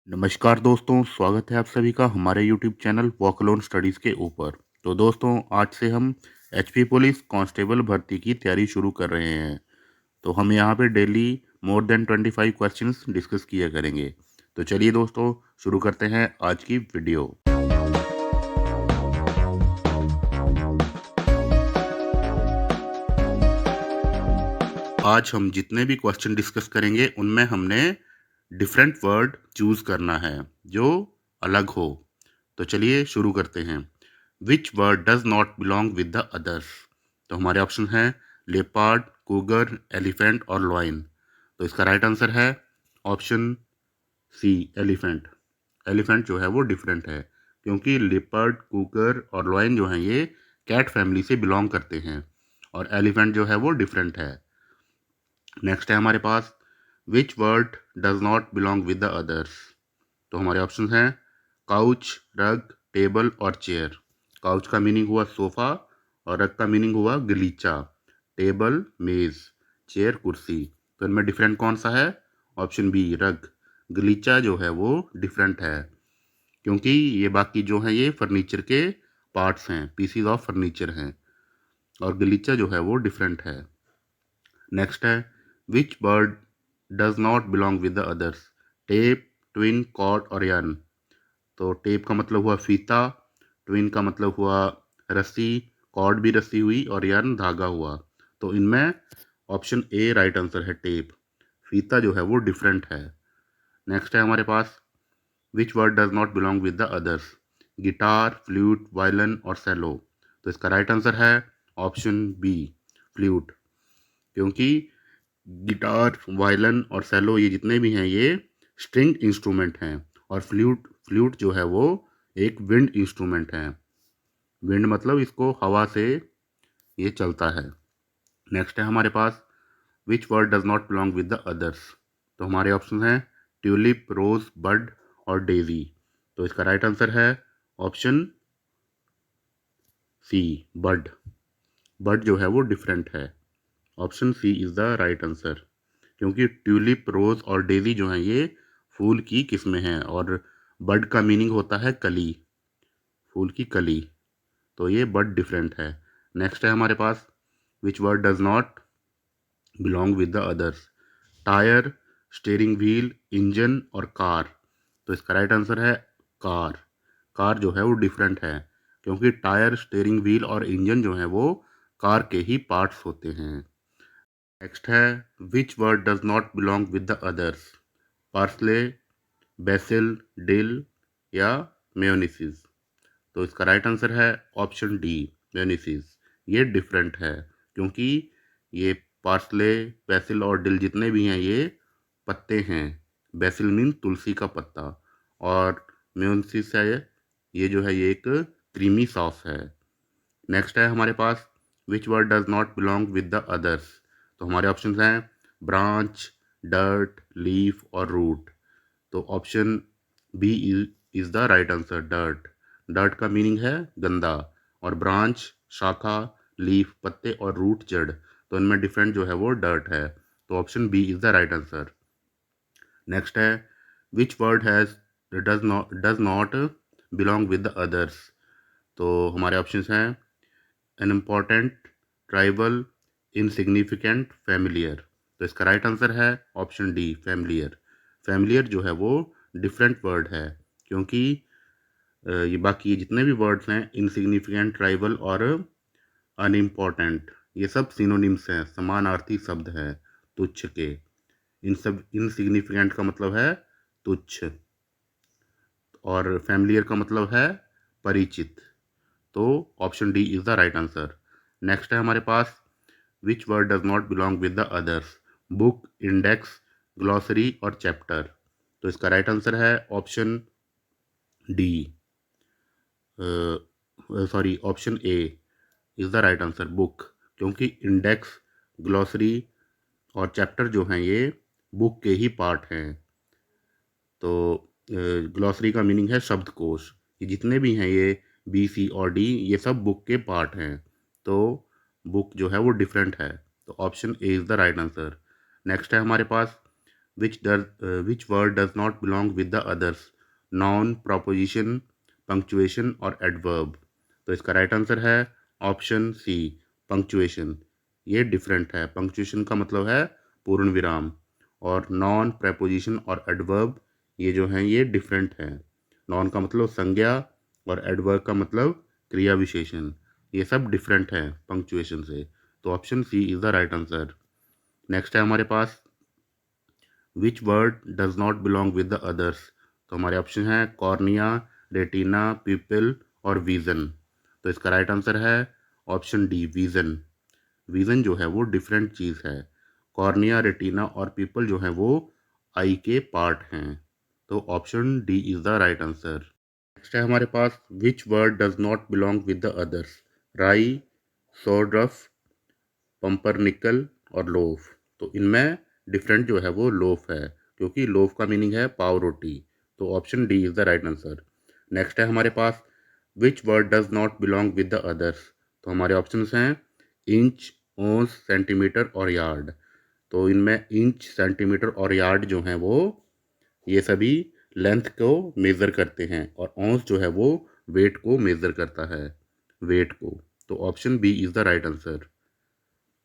नमस्कार दोस्तों, स्वागत है आप सभी का हमारे YouTube channel walk alone studies के ऊपर। तो दोस्तों, आज से हम एचपी पुलिस कांस्टेबल भर्ती की तैयारी शुरू कर रहे हैं। तो हम यहाँ पे daily more than 25 questions discuss किया करेंगे। तो चलिए दोस्तों, शुरू करते हैं आज की वीडियो। आज हम जितने भी क्वेश्चन डिस्कस करेंगे उनमें हमने डिफरेंट वर्ड चूज करना है जो अलग हो। तो चलिए शुरू करते हैं। विच word does not belong with the others? तो हमारे ऑप्शन हैं लेपर्ड, कूगर, एलिफेंट और लॉयन। तो इसका राइट आंसर है ऑप्शन सी, एलिफेंट। एलिफेंट जो है वो डिफरेंट है, क्योंकि लेपर्ड, कूगर और लॉयन जो हैं ये कैट फैमिली से बिलोंग करते हैं, और एलिफेंट जो है वो डिफरेंट है। नेक्स्ट है हमारे पास which word does not belong with the others? तो हमारे ऑप्शन हैं काउच, रग, टेबल और चेयर। काउच का मीनिंग हुआ सोफा और रग का मीनिंग हुआ गलीचा। टेबल मेज, चेयर कुर्सी। तो इनमें डिफरेंट कौन सा है? ऑप्शन बी, रग। गलीचा जो है वो डिफरेंट है, क्योंकि ये बाकी जो है ये फर्नीचर के पार्ट्स हैं, पीसीज ऑफ फर्नीचर हैं, और गलीचा जो है वो डिफरेंट है। नेक्स्ट है which word does not belong with the others? Tape, twine, cord और यर्न। तो टेप का मतलब हुआ फीता, ट्विन का मतलब हुआ रस्सी, कॉर्ड भी रस्सी हुई और यर्न धागा हुआ। तो इनमें ऑप्शन ए राइट आंसर है, टेप। फीता जो है वो डिफरेंट है। नेक्स्ट है हमारे पास which word does not belong with the others? Guitar, flute, violin और सेलो। तो इसका राइट आंसर है ऑप्शन बी, फ्लूट। क्योंकि गिटार, वायलिन और सेलो ये जितने भी हैं ये स्ट्रिंग इंस्ट्रूमेंट हैं, और फ्लूट फ्लूट जो है वो एक विंड इंस्ट्रूमेंट है। विंड मतलब इसको हवा से ये चलता है। नेक्स्ट है हमारे पास which word does not belong with the others? तो हमारे ऑप्शन हैं ट्यूलिप, रोज, बड और डेजी। तो इसका राइट आंसर है ऑप्शन सी, बड। बड जो है वो डिफरेंट है। Option C is the right answer, क्योंकि ट्यूलिप, रोज और डेजी जो हैं ये फूल की किस्में हैं, और बड का मीनिंग होता है कली, फूल की कली। तो ये बड डिफरेंट है। नेक्स्ट है हमारे पास which word does not belong with the others? Tyre, steering wheel, engine और कार। तो इसका राइट आंसर है कार। कार जो है वो डिफरेंट है, क्योंकि टायर, स्टीयरिंग व्हील और इंजन जो है वो कार के ही पार्ट्स होते हैं। नेक्स्ट है which word does not belong with the others? Parsley, basil, dill या मेयोनीसिस। तो इसका राइट आंसर है ऑप्शन डी, मेयोनीसिस। ये डिफरेंट है, क्योंकि ये पार्सले, बेसिल और डिल जितने भी हैं ये पत्ते हैं। बेसिल मीन तुलसी का पत्ता, और मेयोनीसिस है ये जो है ये एक क्रीमी सॉस है। नेक्स्ट है हमारे पास which word does not belong with the others? तो हमारे ऑप्शन हैं ब्रांच, डर्ट, लीफ और रूट। तो option B is the right answer, dirt. Dirt का मीनिंग है गंदा, और ब्रांच शाखा, लीफ पत्ते और रूट जड़। तो इनमें डिफरेंट जो है वो डर्ट है। तो option B is the right answer. Next है which word has does not belong with the others? तो हमारे ऑप्शंस हैं अनइम्पॉर्टेंट, ट्राइबल, इनसिग्निफिकेंट, फैमिलियर। तो इसका राइट आंसर है ऑप्शन डी, फैमिलियर। फैमिलियर जो है वो डिफरेंट वर्ड है, क्योंकि ये बाकी जितने भी वर्ड्स हैं इनसिग्निफिकेंट, ट्राइबल और अनइम्पॉर्टेंट, ये सब सिनोनिम्स हैं, समानार्थी शब्द हैं तुच्छ के। इन सब इनसिग्निफिकेंट का मतलब है तुच्छ, और फैमिलियर का मतलब है परिचित। तो option D is the right answer. Next है हमारे पास which word does not belong with the others? Book, index, glossary और चैप्टर। तो इसका राइट आंसर है option D, sorry, option A is the right answer, book. क्योंकि index, glossary और chapter जो हैं ये बुक के ही पार्ट हैं। तो ग्लॉसरी का मीनिंग है शब्दकोश। ये जितने भी हैं ये बी, सी और डी ये सब बुक के पार्ट हैं। तो बुक जो है वो डिफरेंट है। तो option A is the right answer. Next है हमारे पास which word does not belong with the others? Noun, proposition, punctuation और adverb. तो इसका राइट आंसर है ऑप्शन सी, पंक्चुएशन। ये डिफरेंट है। पंक्चुएशन का मतलब है पूर्ण विराम, और नॉन, प्रेपोजिशन और एडवर्ब ये जो हैं ये डिफरेंट हैं। नॉन का मतलब संज्ञा और एडवर्ब का मतलब क्रिया विशेषण। ये सब डिफरेंट हैं पंक्चुएशन से। तो option C is the right answer. Next है हमारे पास which word does not belong with the others. तो हमारे ऑप्शन है कॉर्निया, रेटिना, पिपल और विजन। तो इसका राइट आंसर है ऑप्शन डी, विजन। विजन जो है वो डिफरेंट चीज़ है। कॉर्निया, रेटिना और पिपल जो है वो आई के पार्ट हैं। तो option D is the right answer. Next है हमारे पास which word does not belong with the others. Rye, sourdough, पंपरनिकल और लोफ। तो इनमें डिफरेंट जो है वो लोफ है, क्योंकि लोफ का मीनिंग है पाव रोटी। तो option D is the right answer. Next है हमारे पास which word does not belong with the others. तो हमारे ऑप्शंस हैं इंच, ओंस, सेंटीमीटर और यार्ड। तो इनमें इंच, सेंटीमीटर और यार्ड जो हैं वो ये सभी लेंथ को मेज़र करते हैं, और औंस जो है वो वेट को मेज़र करता है, वेट को। तो option B is the right answer.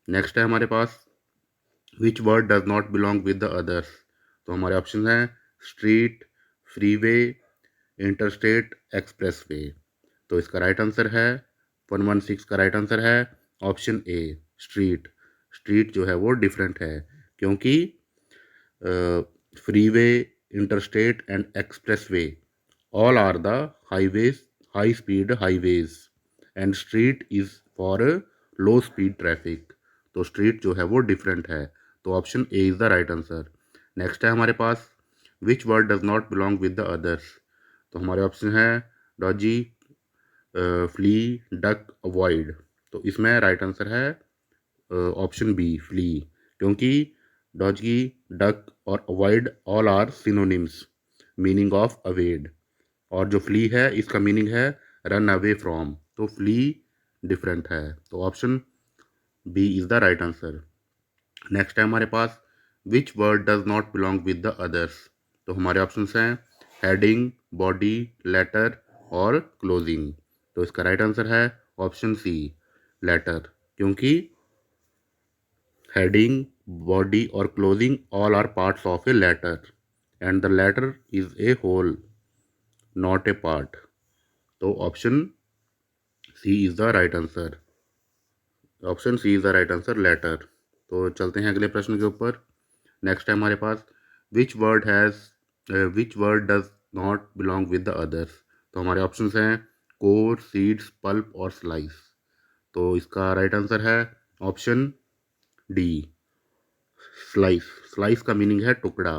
Next है हमारे पास which word does not belong with the others. तो हमारे ऑप्शन हैं स्ट्रीट, फ्रीवे, इंटरस्टेट, एक्सप्रेसवे। तो इसका राइट आंसर है 116 का राइट आंसर है ऑप्शन ए, स्ट्रीट। स्ट्रीट जो है वो डिफरेंट है, क्योंकि freeway, interstate and expressway all are the highways, high speed highways, and street is for low speed traffic। तो स्ट्रीट जो है वो डिफरेंट है। तो option A is the right answer. Next है हमारे पास which word does not belong with the others. तो हमारे ऑप्शन है डॉजी, फ्ली, डक, अवॉइड। तो इसमें राइट आंसर है ऑप्शन बी, फ्ली, क्योंकि डॉजी, डक और avoid all are synonyms meaning of avoid, और जो फ्ली है इसका मीनिंग है रन अवे फ्रॉम। तो फ्ली डिफरेंट है। तो option B is the right answer. Next है हमारे पास which word does not belong with the others. तो हमारे ऑप्शंस हैं हेडिंग, बॉडी, लेटर और क्लोजिंग। तो इसका राइट आंसर है ऑप्शन सी, लेटर, क्योंकि हेडिंग, बॉडी और closing all are parts of a letter, and the letter is a whole, not a part. तो option C is the right answer. Option C is the right answer, letter. तो चलते हैं अगले प्रश्न के ऊपर। Next है हमारे पास which word does not belong with the others. तो हमारे ऑप्शंस हैं कोर, सीड्स, पल्प और स्लाइस। तो इसका राइट आंसर है ऑप्शन डी, स्लाइस। स्लाइस का मीनिंग है टुकड़ा,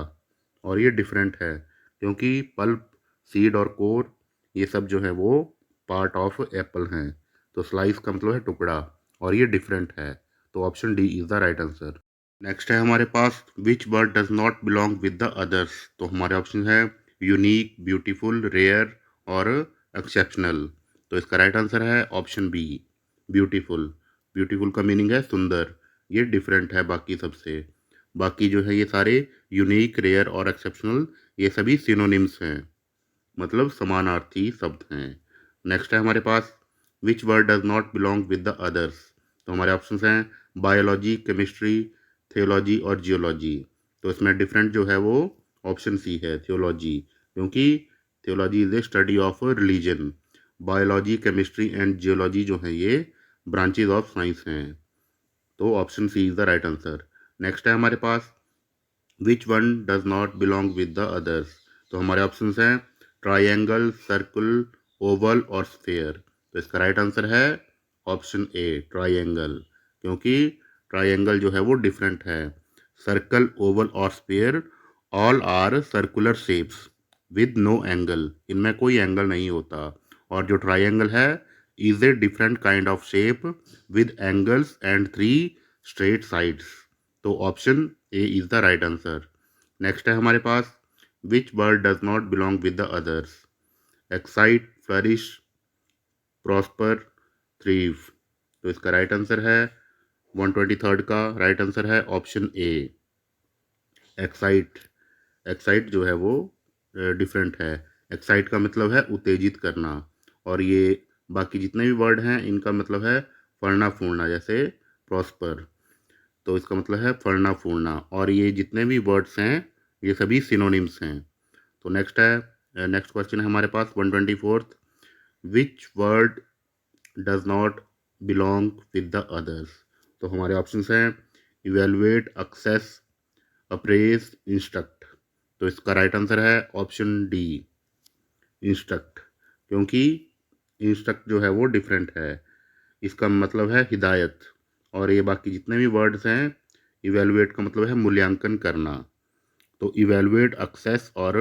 और ये डिफरेंट है, क्योंकि पल्प, सीड और कोर ये सब जो है वो पार्ट ऑफ एप्पल हैं। तो स्लाइस का मतलब है टुकड़ा, और ये डिफरेंट है। तो option D is the right answer. Next है हमारे पास which word does not belong with the others. तो हमारे ऑप्शन है यूनिक, ब्यूटीफुल, रेयर और एक्सेप्शनल। तो इसका राइट आंसर है ऑप्शन बी, ब्यूटीफुल। ब्यूटीफुल का मीनिंग है सुंदर। ये डिफरेंट है बाकी सबसे। बाकी जो है ये सारे यूनिक, रेयर और एक्सेप्शनल ये सभी सिनोनिम्स हैं, मतलब समानार्थी शब्द हैं। नेक्स्ट है हमारे पास which word does not belong with the others. तो हमारे ऑप्शंस हैं बायोलॉजी, केमिस्ट्री, थियोलॉजी और जियोलॉजी। तो इसमें डिफरेंट जो है वो ऑप्शन सी है, थियोलॉजी, क्योंकि theology is a study of religion. Biology, chemistry and geology जो है ये ब्रांचेज ऑफ साइंस हैं। तो option C is the right answer. Next है हमारे पास which one does not belong with the others. तो हमारे ऑप्शंस हैं ट्रायंगल, सर्कल, ओवल और स्फेयर। तो इसका राइट आंसर है ऑप्शन ए, ट्रायंगल, क्योंकि ट्रायंगल जो है वो डिफरेंट है। सर्कल, ओवल और sphere all are circular shapes with no angle, इनमें कोई एंगल नहीं होता। और जो ट्रायंगल है is a different kind of shape with angles and 3 straight sides. तो option A is the right answer. Next है हमारे पास which word does not belong with the others. Excite, flourish, prosper, thrive. तो इसका right answer है 123 का right answer है option A, excite, excite जो है वो डिफरेंट है। एक्साइट का मतलब है उत्तेजित करना, और ये बाकी जितने भी वर्ड हैं इनका मतलब है फलना फूलना, जैसे प्रॉस्पर, तो इसका मतलब है फलना फूलना। और ये जितने भी वर्ड्स हैं ये सभी सिनोनिम्स हैं। तो नेक्स्ट क्वेश्चन है हमारे पास 124th, which word does not belong with the others. तो हमारे ऑप्शंस हैं इवेलुएट, एक्सेस, अप्रेज, इंस्ट्रक्ट। तो इसका राइट आंसर है ऑप्शन डी, इंस्ट्रक्ट, क्योंकि इंस्ट्रक्ट जो है वो डिफरेंट है, इसका मतलब है हिदायत। और ये बाकी जितने भी वर्ड्स हैं, इवेलुएट का मतलब है मूल्यांकन करना, तो इवेलुएट, एक्सेस और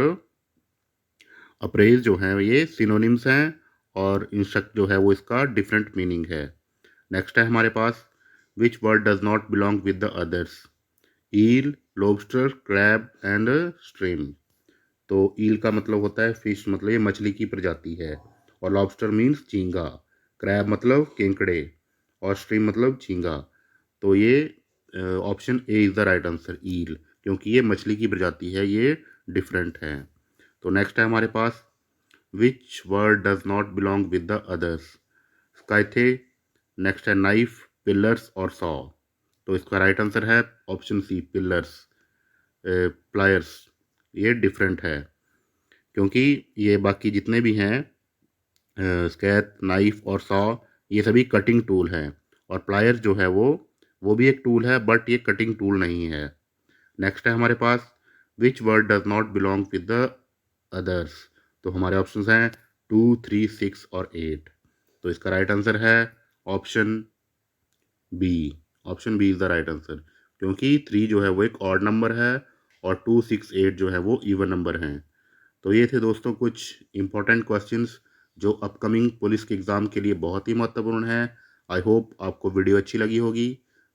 अप्रेज जो है ये सिनोनिम्स हैं, और इंस्ट्रक्ट जो है वो इसका डिफरेंट मीनिंग है। नेक्स्ट है हमारे पास which word does not belong with the others, eel, lobster, crab and stream. तो ईल का मतलब होता है फिश, मतलब ये मछली की प्रजाति है, और लॉबस्टर मीन्स झींगा, क्रैब मतलब केंकड़े, और स्ट्रीम मतलब झींगा। तो ये option A is the right answer, eel, क्योंकि ये मछली की प्रजाति है, ये डिफरेंट है। तो नेक्स्ट है हमारे पास which word does not belong with the others, scythe. Next है नाइफ, पिलर्स और सॉ। तो इसका राइट आंसर है ऑप्शन सी, पिलर्स, प्लायर्स, ये डिफरेंट है, क्योंकि ये बाकी जितने भी हैं स्कैथ, नाइफ और सॉ, ये सभी कटिंग टूल हैं, और प्लायर जो है वो भी एक टूल है, बट ये कटिंग टूल नहीं है। नेक्स्ट है हमारे पास which word does not belong with the others. तो हमारे ऑप्शंस हैं 2, 3, 6 और 8। तो इसका राइट आंसर है option B, option B is the right answer, क्योंकि 3 जो है वो एक ऑड नंबर है, और 2, 6, 8 जो है वो इवन नंबर हैं। तो ये थे दोस्तों कुछ इंपॉर्टेंट क्वेश्चंस जो अपकमिंग पुलिस के एग्ज़ाम के लिए बहुत ही महत्वपूर्ण है। आई होप आपको वीडियो अच्छी लगी होगी।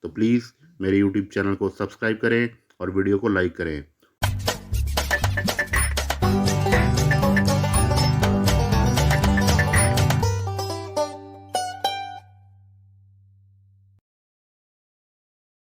तो प्लीज़ मेरे यूट्यूब चैनल को सब्सक्राइब करें और वीडियो को लाइक करें।